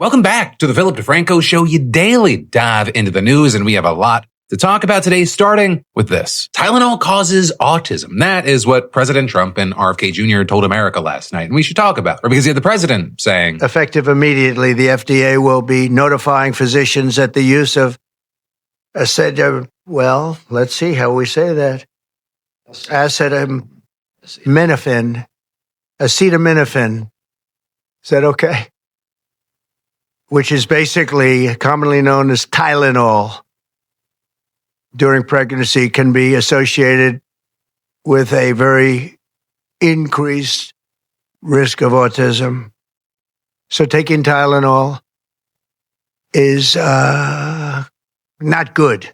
Welcome back to the Philip DeFranco Show. You daily dive into the news, and we have a lot to talk about today, starting with this. Tylenol causes autism. That is what President Trump and RFK Jr. told America last night, and we should talk about it. Or because you had the president saying, effective immediately, the FDA will be notifying physicians that the use of let's see how we say that. Acetaminophen. Is that okay? Which is basically commonly known as Tylenol, during pregnancy can be associated with a very increased risk of autism. So taking Tylenol is not good.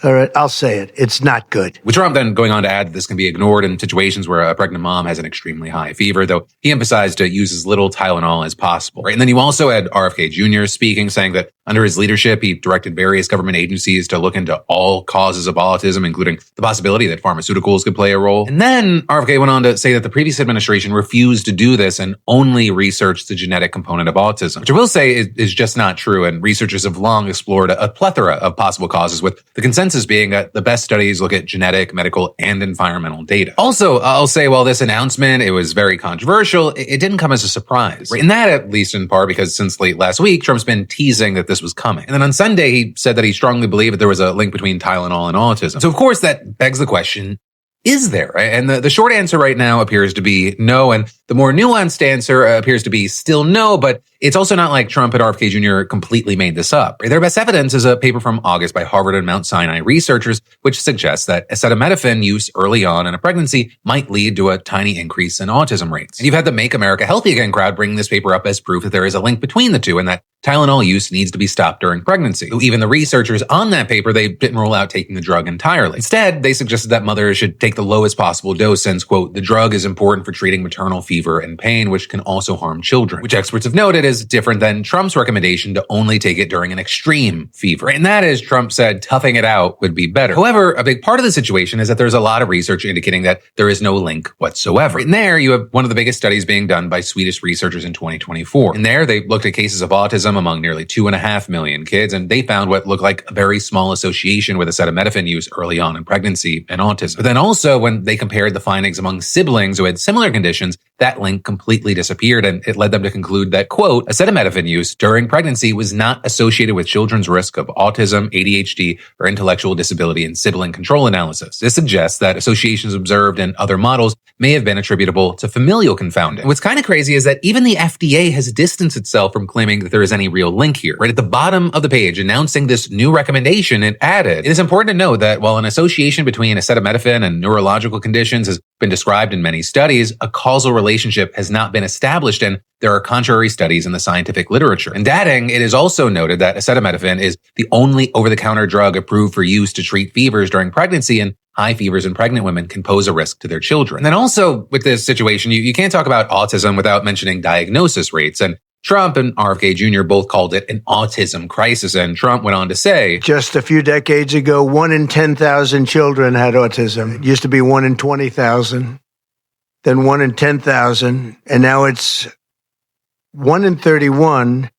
All right, I'll say it. It's not good. With Trump then going on to add that this can be ignored in situations where a pregnant mom has an extremely high fever, though he emphasized to use as little Tylenol as possible. Right? And then you also had RFK Jr. speaking, saying that under his leadership, he directed various government agencies to look into all causes of autism, including the possibility that pharmaceuticals could play a role. And then RFK went on to say that the previous administration refused to do this and only researched the genetic component of autism, which I will say is just not true. And researchers have long explored a plethora of possible causes, with the consensus being that the best studies look at genetic, medical, and environmental data. Also, I'll say while this announcement, it was very controversial, it didn't come as a surprise. Right? And that at least in part because since late last week, Trump's been teasing that this was coming. And then on Sunday, he said that he strongly believed that there was a link between Tylenol and autism. So of course, that begs the question, is there? Right? And the short answer right now appears to be no. And the more nuanced answer appears to be still no, but it's also not like Trump and RFK Jr. completely made this up. Their best evidence is a paper from August by Harvard and Mount Sinai researchers, which suggests that acetaminophen use early on in a pregnancy might lead to a tiny increase in autism rates. And you've had the Make America Healthy Again crowd bringing this paper up as proof that there is a link between the two and that Tylenol use needs to be stopped during pregnancy. Even the researchers on that paper, they didn't rule out taking the drug entirely. Instead, they suggested that mothers should take the lowest possible dose since, quote, the drug is important for treating maternal fever and pain, which can also harm children, which experts have noted is different than Trump's recommendation to only take it during an extreme fever. And that is, Trump said, toughing it out would be better. However, a big part of the situation is that there's a lot of research indicating that there is no link whatsoever. And there you have one of the biggest studies being done by Swedish researchers in 2024. And there they looked at cases of autism among nearly 2.5 million kids, and they found what looked like a very small association with acetaminophen use early on in pregnancy and autism. But then also when they compared the findings among siblings who had similar conditions, that link completely disappeared, and it led them to conclude that, quote, acetaminophen use during pregnancy was not associated with children's risk of autism, ADHD, or intellectual disability in sibling control analysis. This suggests that associations observed in other models may have been attributable to familial confounding. What's kind of crazy is that even the FDA has distanced itself from claiming that there is any real link here. Right at the bottom of the page, announcing this new recommendation, it added, it is important to note that while an association between acetaminophen and neurological conditions has been described in many studies, a causal relationship has not been established, and there are contrary studies in the scientific literature. And adding, it is also noted that acetaminophen is the only over-the-counter drug approved for use to treat fevers during pregnancy, and high fevers in pregnant women can pose a risk to their children. And then also with this situation, you can't talk about autism without mentioning diagnosis rates. And Trump and RFK Jr. both called it an autism crisis, and Trump went on to say, just a few decades ago, 1 in 10,000 children had autism. It used to be 1 in 20,000, then 1 in 10,000, and now it's 1 in 31,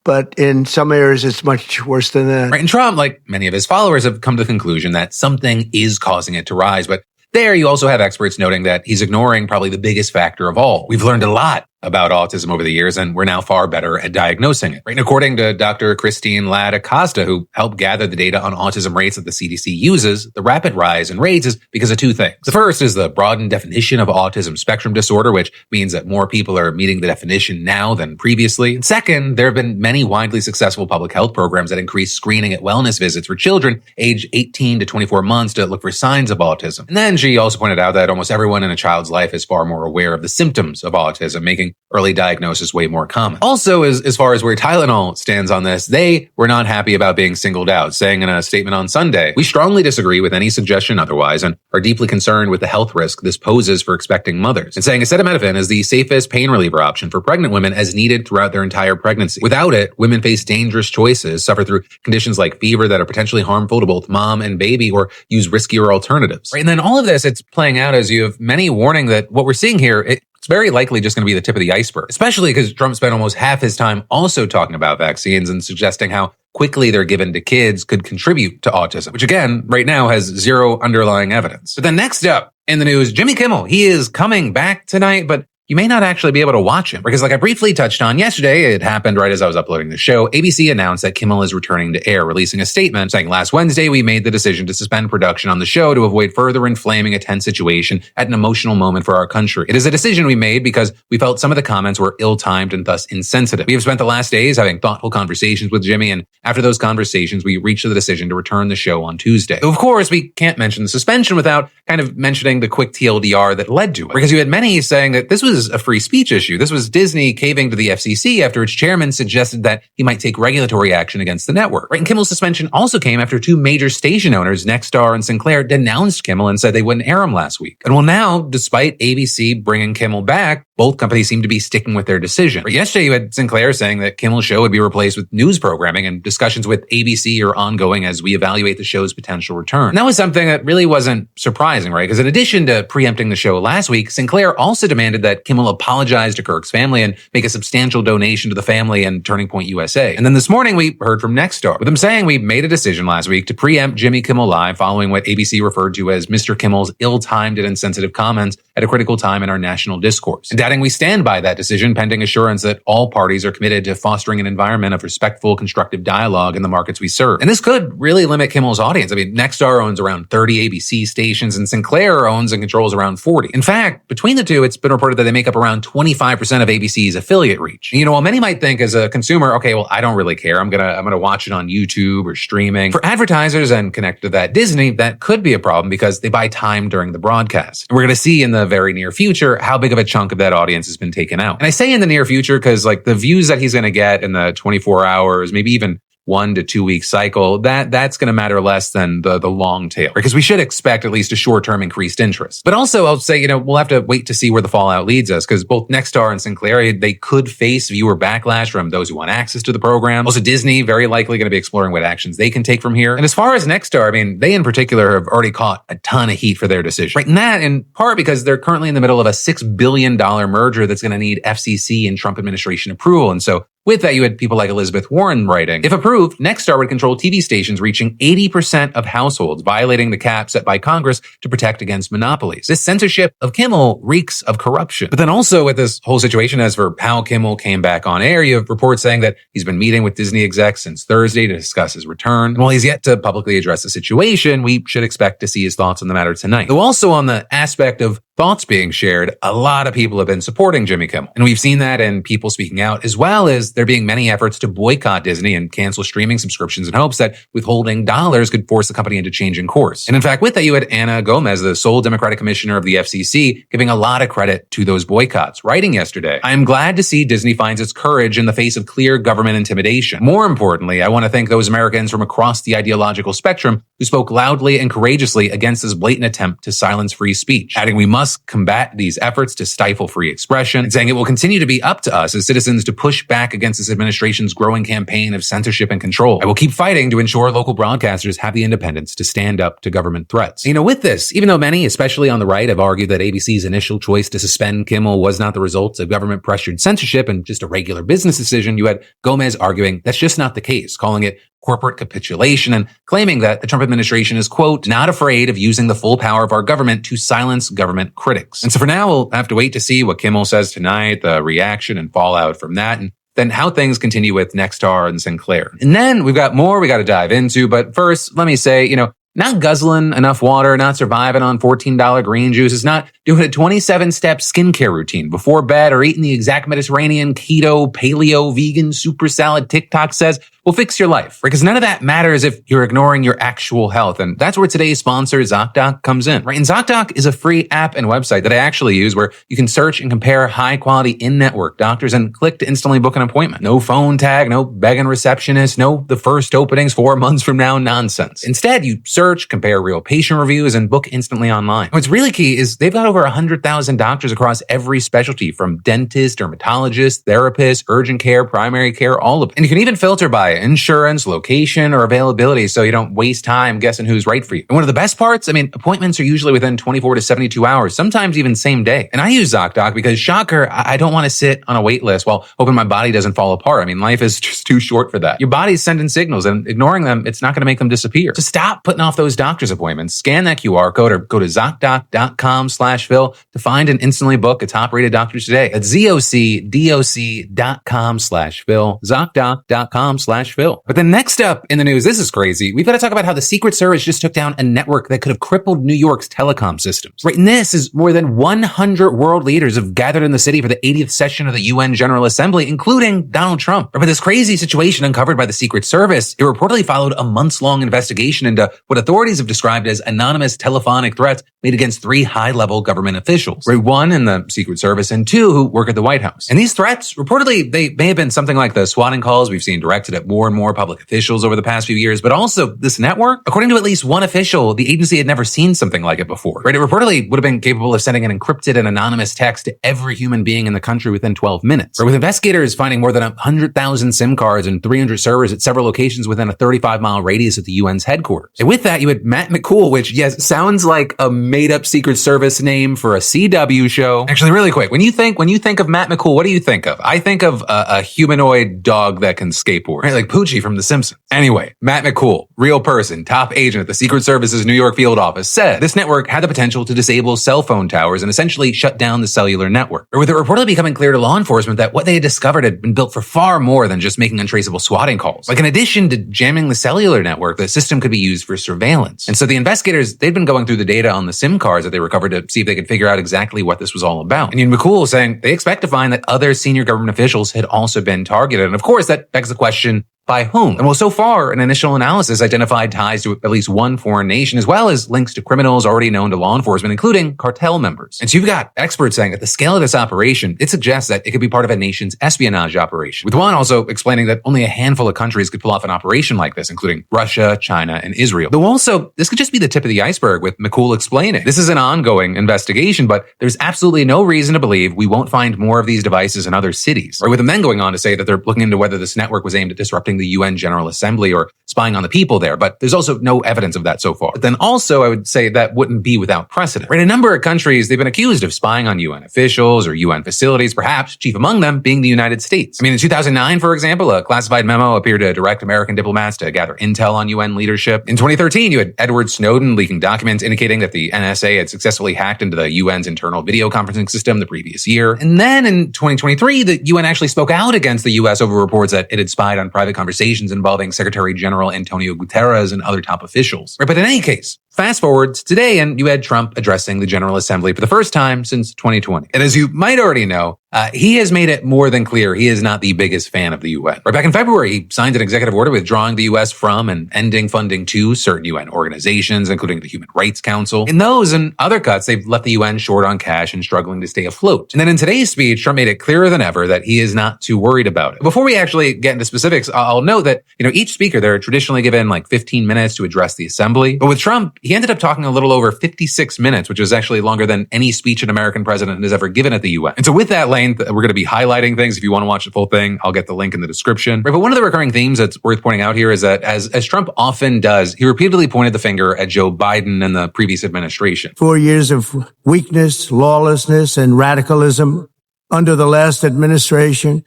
but in some areas it's much worse than that. Right, and Trump, like many of his followers, have come to the conclusion that something is causing it to rise, but there you also have experts noting that he's ignoring probably the biggest factor of all. We've learned a lot about autism over the years, and we're now far better at diagnosing it. Right? And according to Dr. Christine Ladd Acosta, who helped gather the data on autism rates that the CDC uses, the rapid rise in rates is because of two things. The first is the broadened definition of autism spectrum disorder, which means that more people are meeting the definition now than previously. And second, there have been many widely successful public health programs that increase screening at wellness visits for children aged 18 to 24 months to look for signs of autism. And then she also pointed out that almost everyone in a child's life is far more aware of the symptoms of autism, making early diagnosis way more common. Also, as far as where Tylenol stands on this, they were not happy about being singled out, saying in a statement on Sunday, "We strongly disagree with any suggestion otherwise and are deeply concerned with the health risk this poses for expecting mothers," and saying acetaminophen is the safest pain reliever option for pregnant women as needed throughout their entire pregnancy. Without it, women face dangerous choices, suffer through conditions like fever that are potentially harmful to both mom and baby, or use riskier alternatives. Right? And then all of this, it's playing out as you have many warning that what we're seeing here, it's it's very likely just going to be the tip of the iceberg, especially because Trump spent almost half his time also talking about vaccines and suggesting how quickly they're given to kids could contribute to autism, which again, right now has zero underlying evidence. But then next up in the news, Jimmy Kimmel, he is coming back tonight, but you may not actually be able to watch him because like I briefly touched on yesterday, it happened right as I was uploading the show. ABC announced that Kimmel is returning to air, releasing a statement saying last Wednesday, we made the decision to suspend production on the show to avoid further inflaming a tense situation at an emotional moment for our country. It is a decision we made because we felt some of the comments were ill-timed and thus insensitive. We have spent the last days having thoughtful conversations with Jimmy, and after those conversations, we reached the decision to return the show on Tuesday. So of course, we can't mention the suspension without kind of mentioning the quick TLDR that led to it, because you had many saying that this was a free speech issue. This was Disney caving to the FCC after its chairman suggested that he might take regulatory action against the network. Right? And Kimmel's suspension also came after two major station owners, Nexstar and Sinclair, denounced Kimmel and said they wouldn't air him last week. And well, now, despite ABC bringing Kimmel back, both companies seem to be sticking with their decision. But yesterday, you had Sinclair saying that Kimmel's show would be replaced with news programming, and discussions with ABC are ongoing as we evaluate the show's potential return. And that was something that really wasn't surprising, right? Because in addition to preempting the show last week, Sinclair also demanded that Kimmel apologize to Kirk's family and make a substantial donation to the family and Turning Point USA. And then this morning, we heard from Nexstar, with them saying we made a decision last week to preempt Jimmy Kimmel Live following what ABC referred to as Mr. Kimmel's ill-timed and insensitive comments at a critical time in our national discourse. And adding we stand by that decision pending assurance that all parties are committed to fostering an environment of respectful, constructive dialogue in the markets we serve. And this could really limit Kimmel's audience. I mean, Nexstar owns around 30 ABC stations and Sinclair owns and controls around 40. In fact, between the two, it's been reported that they make up around 25% of ABC's affiliate reach. You know, while many might think as a consumer, okay, well, I don't really care. I'm gonna watch it on YouTube or streaming. For advertisers and connected to that Disney, that could be a problem because they buy time during the broadcast. And we're gonna see in the very near future how big of a chunk of that audience has been taken out. And I say in the near future because like the views that he's going to get in the 24 hours, maybe even 1 to 2 week cycle, that's going to matter less than the long tail, because we should expect at least a short-term increased interest. But also I'll say, you know, we'll have to wait to see where the fallout leads us, because both Nexstar and Sinclair, they could face viewer backlash from those who want access to the program. Also Disney, very likely going to be exploring what actions they can take from here. And as far as Nexstar, I mean, they in particular have already caught a ton of heat for their decision. Right, and that in part because they're currently in the middle of a $6 billion merger that's going to need FCC and Trump administration approval. And so with that, you had people like Elizabeth Warren writing, if approved, Nexstar would control TV stations reaching 80% of households, violating the cap set by Congress to protect against monopolies. This censorship of Kimmel reeks of corruption. But then also with this whole situation, as for how Kimmel came back on air, you have reports saying that he's been meeting with Disney execs since Thursday to discuss his return. And while he's yet to publicly address the situation, we should expect to see his thoughts on the matter tonight. Though also on the aspect of thoughts being shared, a lot of people have been supporting Jimmy Kimmel. And we've seen that in people speaking out, as well as there being many efforts to boycott Disney and cancel streaming subscriptions in hopes that withholding dollars could force the company into changing course. And in fact, with that, you had Ana Gomez, the sole Democratic commissioner of the FCC, giving a lot of credit to those boycotts, writing yesterday, I am glad to see Disney finds its courage in the face of clear government intimidation. More importantly, I want to thank those Americans from across the ideological spectrum who spoke loudly and courageously against this blatant attempt to silence free speech, adding we must combat these efforts to stifle free expression, and saying it will continue to be up to us as citizens to push back against this administration's growing campaign of censorship and control. I will keep fighting to ensure local broadcasters have the independence to stand up to government threats. You know, with this, even though many, especially on the right, have argued that ABC's initial choice to suspend Kimmel was not the result of government-pressured censorship and just a regular business decision, you had Gomez arguing that's just not the case, calling it corporate capitulation and claiming that the Trump administration is, quote, not afraid of using the full power of our government to silence government critics. And so for now, we'll have to wait to see what Kimmel says tonight, the reaction and fallout from that, and then how things continue with Nexstar and Sinclair. And then we've got more we got to dive into. But first, let me say, you know, not guzzling enough water, not surviving on $14 green juice, not doing a 27-step skincare routine before bed or eating the exact Mediterranean, keto, paleo, vegan, super salad TikTok says will fix your life. Because none of that matters if you're ignoring your actual health. And that's where today's sponsor, ZocDoc, comes in. Right? And ZocDoc is a free app and website that I actually use where you can search and compare high-quality in-network doctors and click to instantly book an appointment. No phone tag, no begging receptionist, no the first openings 4 months from now nonsense. Instead, you search, compare real patient reviews, and book instantly online. What's really key is they've got over over 100,000 doctors across every specialty, from dentists, dermatologists, therapists, urgent care, primary care, all of it. And you can even filter by insurance, location, or availability so you don't waste time guessing who's right for you. And one of the best parts, appointments are usually within 24 to 72 hours, sometimes even same day. And I use ZocDoc because, shocker, I don't want to sit on a wait list while hoping my body doesn't fall apart. Life is just too short for that. Your body's sending signals, and ignoring them, it's not going to make them disappear. So stop putting off those doctor's appointments. Scan that QR code or go to ZocDoc.com/Phil to find and instantly book a top-rated doctor today. That's ZocDoc.com/Phil. ZocDoc.com/Phil. But then next up in the news, this is crazy. We've got to talk about how the Secret Service just took down a network that could have crippled New York's telecom systems. Right, and this is more than 100 world leaders have gathered in the city for the 80th session of the UN General Assembly, including Donald Trump. But this crazy situation uncovered by the Secret Service, it reportedly followed a months-long investigation into what authorities have described as anonymous telephonic threats made against 3 high-level government officials. Right, 1 in the Secret Service and 2 who work at the White House. And these threats, reportedly, they may have been something like the swatting calls we've seen directed at more and more public officials over the past few years, but also this network, according to at least one official, the agency had never seen something like it before. Right, it reportedly would have been capable of sending an encrypted and anonymous text to every human being in the country within 12 minutes. Right, with investigators finding more than 100,000 SIM cards and 300 servers at several locations within a 35-mile radius of the UN's headquarters. And with that, you had Matt McCool, which, yes, sounds like a made-up Secret Service name for a CW show. Actually, really quick, when you think of Matt McCool, what do you think of? I think of a humanoid dog that can skateboard, right? Like Poochie from The Simpsons. Anyway, Matt McCool, real person, top agent at the Secret Service's New York field office, said this network had the potential to disable cell phone towers and essentially shut down the cellular network. Or with it reportedly becoming clear to law enforcement that what they had discovered had been built for far more than just making untraceable swatting calls. Like, in addition to jamming the cellular network, the system could be used for surveillance. And so the investigators, they'd been going through the data on the SIM cards that they recovered to see if they could figure out exactly what this was all about. And McCool is saying they expect to find that other senior government officials had also been targeted. And of course, that begs the question, by whom? And well, so far, an initial analysis identified ties to at least one foreign nation, as well as links to criminals already known to law enforcement, including cartel members. And so you've got experts saying that the scale of this operation, it suggests that it could be part of a nation's espionage operation. With one also explaining that only a handful of countries could pull off an operation like this, including Russia, China, and Israel. Though also, this could just be the tip of the iceberg, with McCool explaining. This is an ongoing investigation, but there's absolutely no reason to believe we won't find more of these devices in other cities. Or with him then going on to say that they're looking into whether this network was aimed at disrupting the UN General Assembly or spying on the people there, but there's also no evidence of that so far. But then also, I would say that wouldn't be without precedent. Right, a number of countries, they've been accused of spying on UN officials or UN facilities, perhaps chief among them being the United States. In 2009, for example, a classified memo appeared to direct American diplomats to gather intel on UN leadership. In 2013, you had Edward Snowden leaking documents indicating that the NSA had successfully hacked into the UN's internal video conferencing system the previous year. And then in 2023, the UN actually spoke out against the US over reports that it had spied on private conversations involving Secretary General Antonio Guterres and other top officials. Right, but in any case, fast forward to today, and you had Trump addressing the General Assembly for the first time since 2020. And as you might already know, he has made it more than clear he is not the biggest fan of the UN. Right back in February, he signed an executive order withdrawing the U.S. from and ending funding to certain UN organizations, including the Human Rights Council. In those and other cuts, they've left the UN short on cash and struggling to stay afloat. And then in today's speech, Trump made it clearer than ever that he is not too worried about it. Before we actually get into specifics, I'll note that, each speaker, they're traditionally given like 15 minutes to address the assembly. But with Trump, he ended up talking a little over 56 minutes, which is actually longer than any speech an American president has ever given at the UN. And so with that length, we're going to be highlighting things. If you want to watch the full thing, I'll get the link in the description. Right, but one of the recurring themes that's worth pointing out here is that as Trump often does, he repeatedly pointed the finger at Joe Biden and the previous administration. 4 years of weakness, lawlessness, and radicalism under the last administration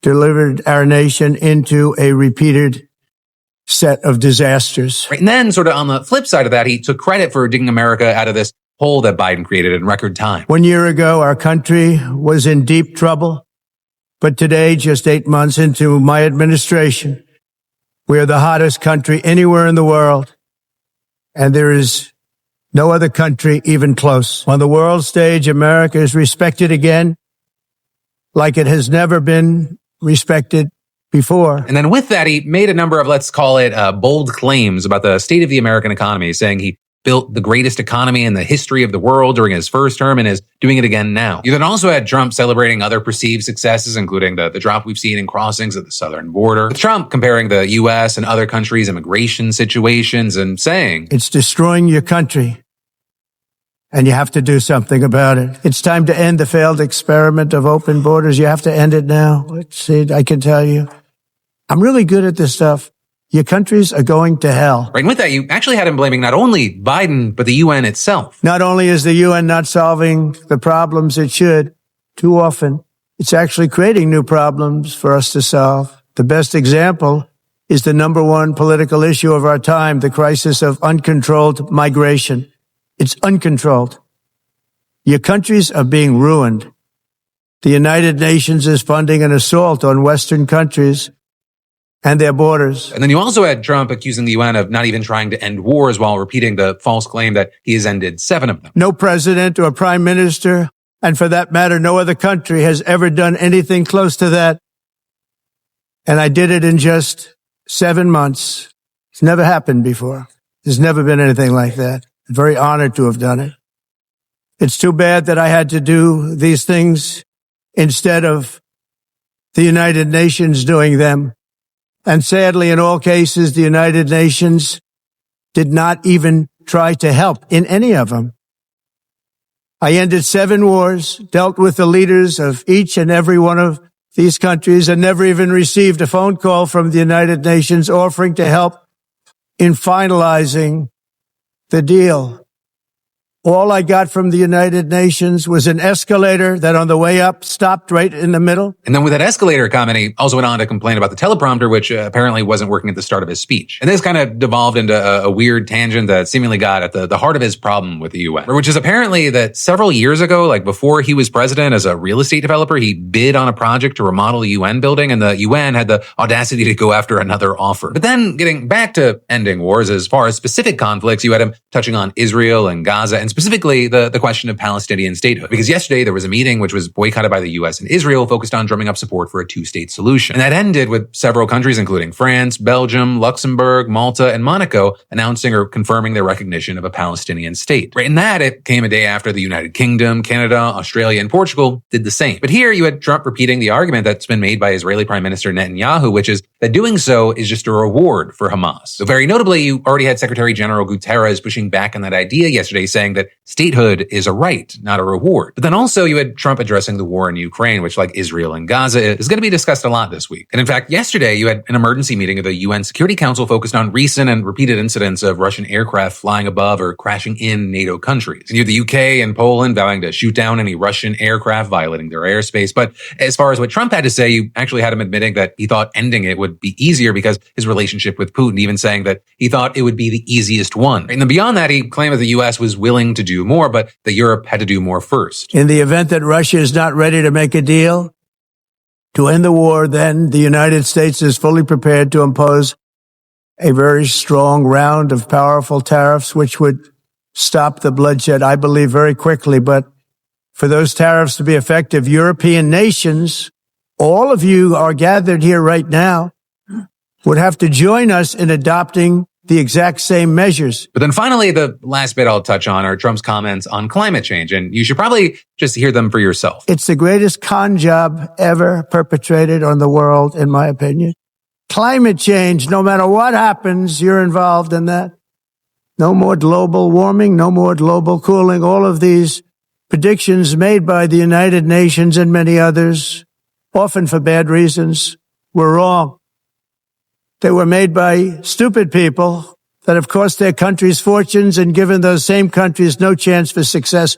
delivered our nation into a repeated set of disasters. Right, and then sort of on the flip side of that, he took credit for digging America out of this hole that Biden created in record time. 1 year ago, our country was in deep trouble. But today, just 8 months into my administration, we are the hottest country anywhere in the world. And there is no other country even close. On the world stage, America is respected again like it has never been respected before. And then with that, he made a number of, let's call it, bold claims about the state of the American economy, saying he built the greatest economy in the history of the world during his first term and is doing it again now. You then also had Trump celebrating other perceived successes, including the drop we've seen in crossings at the southern border. With Trump comparing the U.S. and other countries' immigration situations and saying, "It's destroying your country and you have to do something about it. It's time to end the failed experiment of open borders. You have to end it now. I can tell you. I'm really good at this stuff. Your countries are going to hell. Right, and with that, you actually had him blaming not only Biden, but the UN itself. Not only is the UN not solving the problems it should, too often, it's actually creating new problems for us to solve. The best example is the number one political issue of our time, the crisis of uncontrolled migration. It's uncontrolled. Your countries are being ruined. The United Nations is funding an assault on Western countries and their borders. And then you also had Trump accusing the UN of not even trying to end wars while repeating the false claim that he has ended 7 of them. No president or prime minister, and for that matter, no other country has ever done anything close to that. And I did it in just 7 months. It's never happened before. There's never been anything like that. I'm very honored to have done it. It's too bad that I had to do these things instead of the United Nations doing them. And sadly, in all cases, the United Nations did not even try to help in any of them. I ended 7 wars, dealt with the leaders of each and every one of these countries, and never even received a phone call from the United Nations offering to help in finalizing the deal. All I got from the United Nations was an escalator that on the way up stopped right in the middle. And then with that escalator comment, he also went on to complain about the teleprompter, which apparently wasn't working at the start of his speech. And this kind of devolved into a weird tangent that seemingly got at the heart of his problem with the UN, which is apparently that several years ago, like before he was president as a real estate developer, he bid on a project to remodel a UN building, and the UN had the audacity to go after another offer. But then getting back to ending wars, as far as specific conflicts, you had him touching on Israel and Gaza, and specifically the question of Palestinian statehood. Because yesterday there was a meeting which was boycotted by the US and Israel focused on drumming up support for a 2-state solution. And that ended with several countries, including France, Belgium, Luxembourg, Malta, and Monaco, announcing or confirming their recognition of a Palestinian state. Right, and that it came a day after the United Kingdom, Canada, Australia, and Portugal did the same. But here you had Trump repeating the argument that's been made by Israeli Prime Minister Netanyahu, which is that doing so is just a reward for Hamas. So very notably, you already had Secretary General Guterres pushing back on that idea yesterday, saying that statehood is a right, not a reward. But then also you had Trump addressing the war in Ukraine, which, like Israel and Gaza, is going to be discussed a lot this week. And in fact, yesterday you had an emergency meeting of the UN Security Council focused on recent and repeated incidents of Russian aircraft flying above or crashing in NATO countries. And you had the UK and Poland vowing to shoot down any Russian aircraft violating their airspace. But as far as what Trump had to say, you actually had him admitting that he thought ending it would be easier because his relationship with Putin, even saying that he thought it would be the easiest one. And then beyond that, he claimed that the US was willing to do more, but that Europe had to do more first. In the event that Russia is not ready to make a deal to end the war, then the United States is fully prepared to impose a very strong round of powerful tariffs, which would stop the bloodshed, I believe, very quickly. But for those tariffs to be effective, European nations, all of you are gathered here right now, would have to join us in adopting the exact same measures. But then finally, the last bit I'll touch on are Trump's comments on climate change, and you should probably just hear them for yourself. It's the greatest con job ever perpetrated on the world, in my opinion. Climate change, no matter what happens, you're involved in that. No more global warming, no more global cooling. All of these predictions made by the United Nations and many others, often for bad reasons, were wrong. They were made by stupid people that have cost their countries fortunes and given those same countries no chance for success.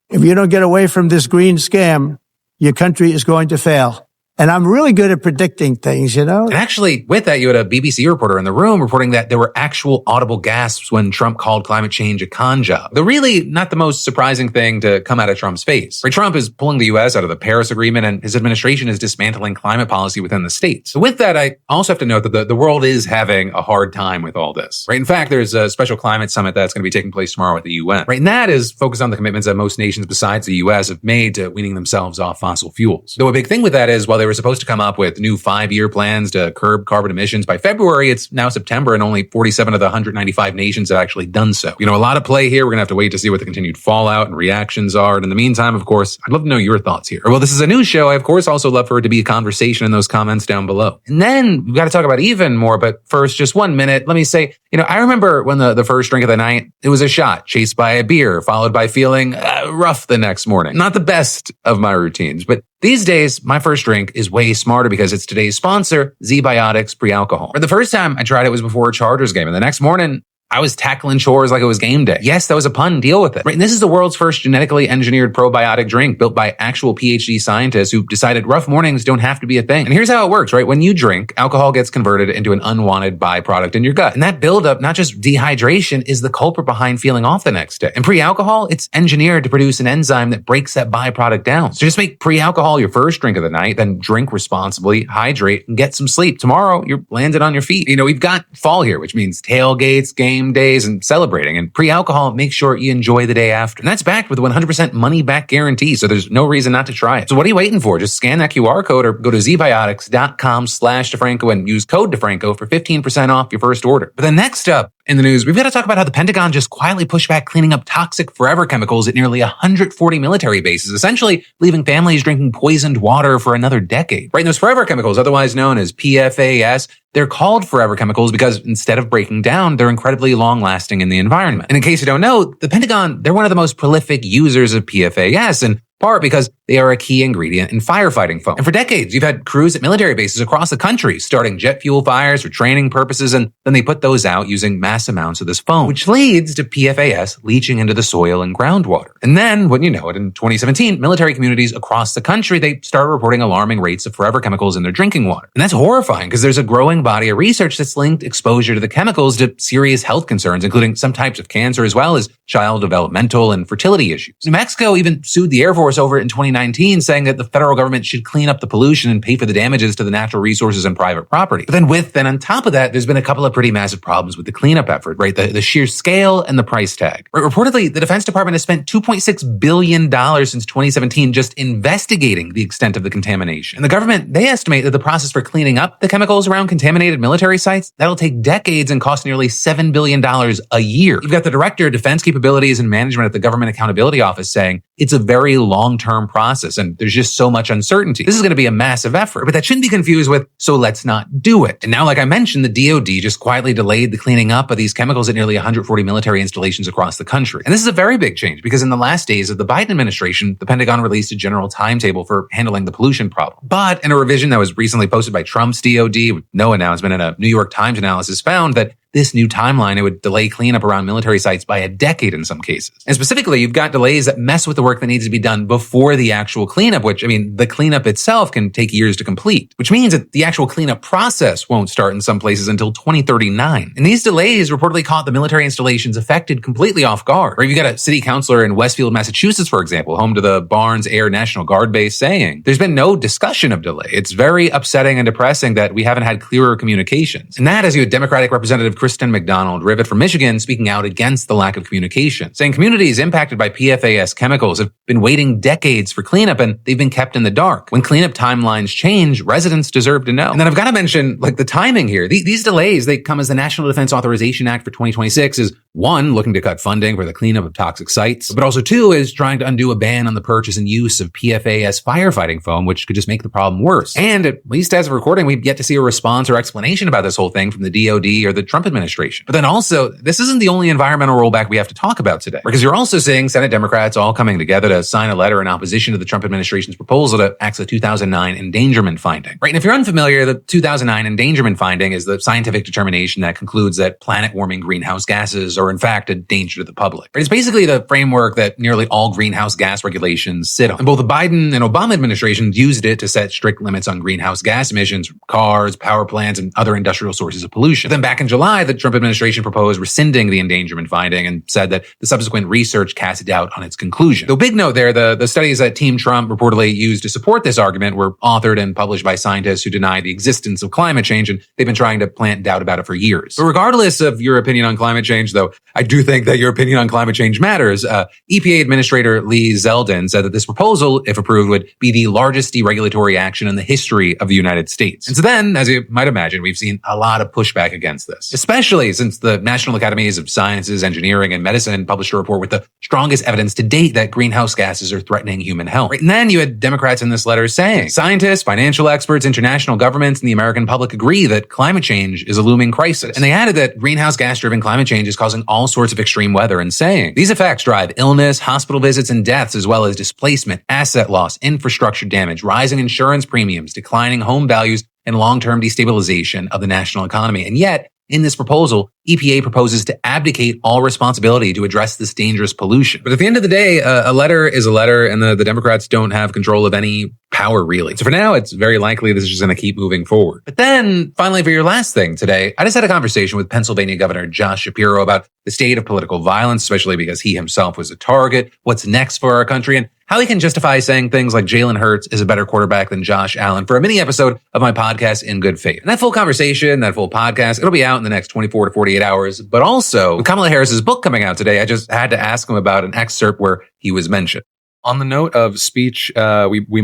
If you don't get away from this green scam, your country is going to fail. And I'm really good at predicting things, you know? And actually, with that, you had a BBC reporter in the room reporting that there were actual audible gasps when Trump called climate change a con job. Though really not the most surprising thing to come out of Trump's face. Right, Trump is pulling the U.S. out of the Paris Agreement, and his administration is dismantling climate policy within the states. So with that, I also have to note that the world is having a hard time with all this. Right, in fact, there's a special climate summit that's going to be taking place tomorrow at the UN. Right, and that is focused on the commitments that most nations besides the U.S. have made to weaning themselves off fossil fuels. Though a big thing with that is, while they were supposed to come up with new 5-year plans to curb carbon emissions by February. It's now September, and only 47 of the 195 nations have actually done so. A lot of play here. We're going to have to wait to see what the continued fallout and reactions are. And in the meantime, of course, I'd love to know your thoughts here. Well, this is a news show. I, of course, also love for it to be a conversation in those comments down below. And then we've got to talk about even more. But first, just 1 minute. Let me say, I remember when the first drink of the night, it was a shot chased by a beer, followed by feeling rough the next morning. Not the best of my routines, but these days, my first drink is way smarter because it's today's sponsor, ZBiotics Pre-Alcohol. For the first time I tried it was before a Chargers game, and the next morning, I was tackling chores like it was game day. Yes, that was a pun. Deal with it. Right? And this is the world's first genetically engineered probiotic drink built by actual PhD scientists who decided rough mornings don't have to be a thing. And here's how it works, right? When you drink, alcohol gets converted into an unwanted byproduct in your gut. And that buildup, not just dehydration, is the culprit behind feeling off the next day. And pre-alcohol, it's engineered to produce an enzyme that breaks that byproduct down. So just make pre-alcohol your first drink of the night, then drink responsibly, hydrate, and get some sleep. Tomorrow, you're landed on your feet. We've got fall here, which means tailgates, game days, and celebrating. And pre-alcohol makes sure you enjoy the day after. And that's backed with a 100% money-back guarantee, so there's no reason not to try it. So what are you waiting for? Just scan that QR code or go to zbiotics.com/DeFranco and use code DeFranco for 15% off your first order. But then next up in the news, we've got to talk about how the Pentagon just quietly pushed back cleaning up toxic forever chemicals at nearly 140 military bases, essentially leaving families drinking poisoned water for another decade. Right, and those forever chemicals, otherwise known as PFAS, they're called forever chemicals because instead of breaking down, they're incredibly long-lasting in the environment. And in case you don't know, the Pentagon, they're one of the most prolific users of PFAS, and part because they are a key ingredient in firefighting foam. And for decades, you've had crews at military bases across the country starting jet fuel fires for training purposes, and then they put those out using mass amounts of this foam, which leads to PFAS leaching into the soil and groundwater. And then, wouldn't you know it, in 2017, military communities across the country, they started reporting alarming rates of forever chemicals in their drinking water. And that's horrifying because there's a growing body of research that's linked exposure to the chemicals to serious health concerns, including some types of cancer as well as child developmental and fertility issues. New Mexico even sued the Air Force over it in 2019, saying that the federal government should clean up the pollution and pay for the damages to the natural resources and private property. But then on top of that, there's been a couple of pretty massive problems with the cleanup effort, right? The sheer scale and the price tag. Right? Reportedly, the Defense Department has spent $2.6 billion since 2017 just investigating the extent of the contamination. And the government, they estimate that the process for cleaning up the chemicals around contaminated military sites, that'll take decades and cost nearly $7 billion a year. You've got the Director of Defense Capabilities and Management at the Government Accountability Office saying it's a very long-term process and there's just so much uncertainty. This is going to be a massive effort, but that shouldn't be confused with, so let's not do it. And now, like I mentioned, the DoD just quietly delayed the cleaning up of these chemicals at nearly 140 military installations across the country. And this is a very big change because in the last days of the Biden administration, the Pentagon released a general timetable for handling the pollution problem. But in a revision that was recently posted by Trump's DoD with no announcement, and a New York Times analysis found that this new timeline, it would delay cleanup around military sites by a decade in some cases. And specifically, you've got delays that mess with the work that needs to be done before the actual cleanup, which, the cleanup itself can take years to complete, which means that the actual cleanup process won't start in some places until 2039. And these delays reportedly caught the military installations affected completely off guard. Or you got a city councilor in Westfield, Massachusetts, for example, home to the Barnes Air National Guard Base, saying there's been no discussion of delay. It's very upsetting and depressing that we haven't had clearer communications. And that, as you had Democratic Representative Kristen McDonald Rivet from Michigan speaking out against the lack of communication, saying communities impacted by PFAS chemicals have been waiting decades for cleanup and they've been kept in the dark. When cleanup timelines change, residents deserve to know. And then I've got to mention, the timing here. These delays, they come as the National Defense Authorization Act for 2026 is, one, looking to cut funding for the cleanup of toxic sites, but also two, is trying to undo a ban on the purchase and use of PFAS firefighting foam, which could just make the problem worse. And at least as of recording, we've yet to see a response or explanation about this whole thing from the DoD or the Trump administration. But then also, this isn't the only environmental rollback we have to talk about today, because you're also seeing Senate Democrats all coming together to sign a letter in opposition to the Trump administration's proposal to axe the 2009 endangerment finding. Right? And if you're unfamiliar, the 2009 endangerment finding is the scientific determination that concludes that planet-warming greenhouse gases are in fact a danger to the public. Right? It's basically the framework that nearly all greenhouse gas regulations sit on. And both the Biden and Obama administrations used it to set strict limits on greenhouse gas emissions from cars, power plants, and other industrial sources of pollution. But then back in July, the Trump administration proposed rescinding the endangerment finding and said that the subsequent research cast doubt on its conclusion. Though big note there, the studies that Team Trump reportedly used to support this argument were authored and published by scientists who deny the existence of climate change, and they've been trying to plant doubt about it for years. But regardless of your opinion on climate change, though, I do think that your opinion on climate change matters. EPA Administrator Lee Zeldin said that this proposal, if approved, would be the largest deregulatory action in the history of the United States. And so then, as you might imagine, we've seen a lot of pushback against this, especially since the National Academies of Sciences, Engineering, and Medicine published a report with the strongest evidence to date that greenhouse gases are threatening human health. Right? And then you had Democrats in this letter saying, scientists, financial experts, international governments, and the American public agree that climate change is a looming crisis. And they added that greenhouse gas-driven climate change is causing all sorts of extreme weather, and saying these effects drive illness, hospital visits, and deaths, as well as displacement, asset loss, infrastructure damage, rising insurance premiums, declining home values, and long-term destabilization of the national economy. And yet, in this proposal, EPA proposes to abdicate all responsibility to address this dangerous pollution. But at the end of the day, a letter is a letter, and the Democrats don't have control of any power, really. So for now, it's very likely this is just going to keep moving forward. But then, finally, for your last thing today, I just had a conversation with Pennsylvania Governor Josh Shapiro about the state of political violence, especially because he himself was a target, what's next for our country, and how he can justify saying things like Jalen Hurts is a better quarterback than Josh Allen for a mini episode of my podcast, In Good Faith. And that full conversation, that full podcast, it'll be out in the next 24 to 48 hours. But also, with Kamala Harris's book coming out today, I just had to ask him about an excerpt where he was mentioned. On the note of speech, you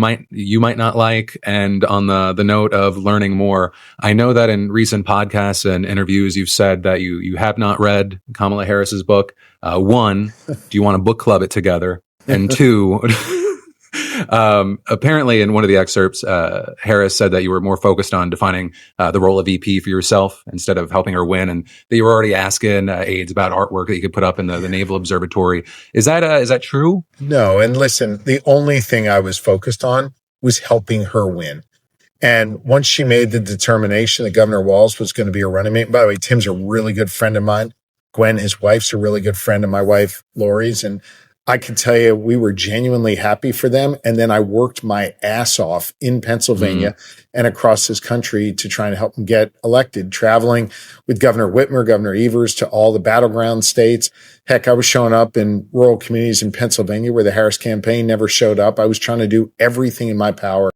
might not like, and on the note of learning more, I know that in recent podcasts and interviews, you've said that you have not read Kamala Harris's book. One, do you want to book club it together? And two, apparently in one of the excerpts, Harris said that you were more focused on defining the role of VP for yourself instead of helping her win, and that you were already asking aides about artwork that you could put up in the Naval Observatory. Is that true? No. And listen, the only thing I was focused on was helping her win. And once she made the determination that Governor Walz was going to be her running mate, by the way, Tim's a really good friend of mine. Gwen, his wife's a really good friend of my wife, Lori's. And I can tell you, we were genuinely happy for them. And then I worked my ass off in Pennsylvania and across this country to try and help them get elected, traveling with Governor Whitmer, Governor Evers to all the battleground states. Heck, I was showing up in rural communities in Pennsylvania where the Harris campaign never showed up. I was trying to do everything in my power